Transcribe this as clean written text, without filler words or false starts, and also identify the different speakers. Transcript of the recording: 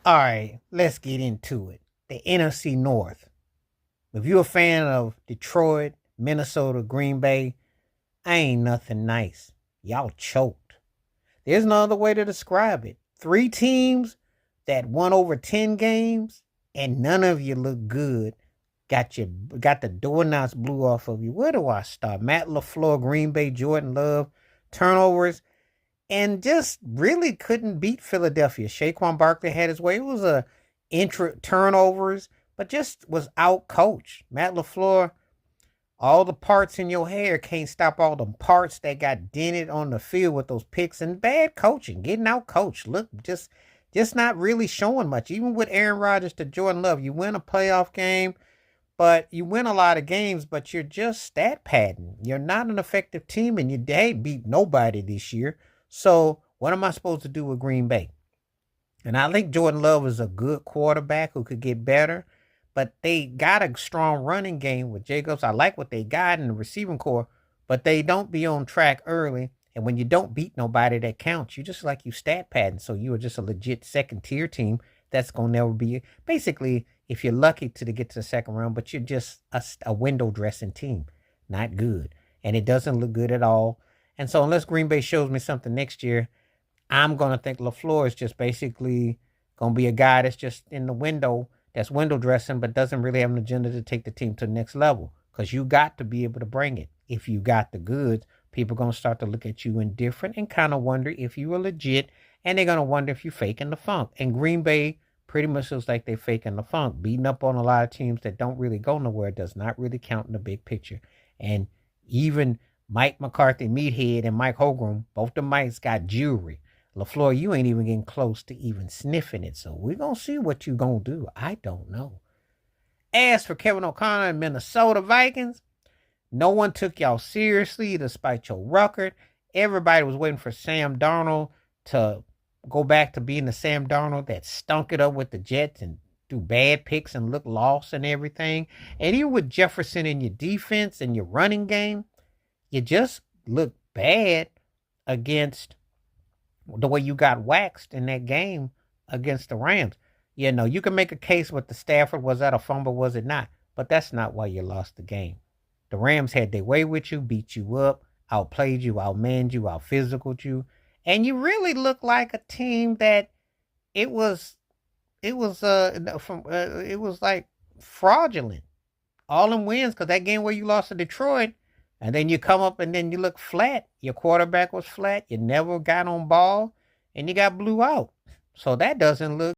Speaker 1: All right, let's get into it. The NFC North. If you're a fan of Detroit, Minnesota, Green Bay, I ain't nothing nice. Y'all choked. There's no other way to describe it. Three teams that won over 10 games, and none of you look good. Got the doorknobs blew off of you. Where do I start? Matt LaFleur, Green Bay, Jordan Love, turnovers, and just really couldn't beat Philadelphia. Saquon Barkley had his way. It was a turnovers, but just was out coached. Matt LaFleur, all the parts in your hair can't stop all the parts that got dented on the field with those picks and bad coaching, getting out coached. Look, just not really showing much. Even with Aaron Rodgers to Jordan Love, you win a playoff game, but you win a lot of games, but you're just stat padding. You're not an effective team, and you ain't beat nobody this year. So what am I supposed to do with Green Bay? And I think Jordan Love is a good quarterback who could get better, but they got a strong running game with Jacobs. I like what they got in the receiving core, but they don't be on track early. And when you don't beat nobody that counts, you just like you stat padding. So you are just a legit second tier team that's going to never be, basically, if you're lucky to get to the second round, but you're just a window dressing team. Not good. And it doesn't look good at all. And so unless Green Bay shows me something next year, I'm going to think LaFleur is just basically going to be a guy that's just in the window, that's window dressing, but doesn't really have an agenda to take the team to the next level. Because you got to be able to bring it. If you got the goods, people are going to start to look at you indifferent and kind of wonder if you are legit. And they're going to wonder if you're faking the funk. And Green Bay pretty much looks like they're faking the funk. Beating up on a lot of teams that don't really go nowhere does not really count in the big picture. And even Mike McCarthy, Meathead, and Mike Holmgren, both the mics got jewelry. LaFleur, you ain't even getting close to even sniffing it. So we're going to see what you going to do. I don't know. As for Kevin O'Connor and Minnesota Vikings, no one took y'all seriously despite your record. Everybody was waiting for Sam Darnold to go back to being the Sam Darnold that stunk it up with the Jets and do bad picks and look lost and everything. And even with Jefferson in your defense and your running game, you just look bad against the way you got waxed in that game against the Rams. You know, you can make a case with the Stafford. Was that a fumble? Was it not? But that's not why you lost the game. The Rams had their way with you, beat you up, outplayed you, outmanned you, out-physicaled you. And you really look like a team that it was like fraudulent. All them wins, because that game where you lost to Detroit, and then you come up and then you look flat. Your quarterback was flat. You never got on ball, and you got blew out. So that doesn't look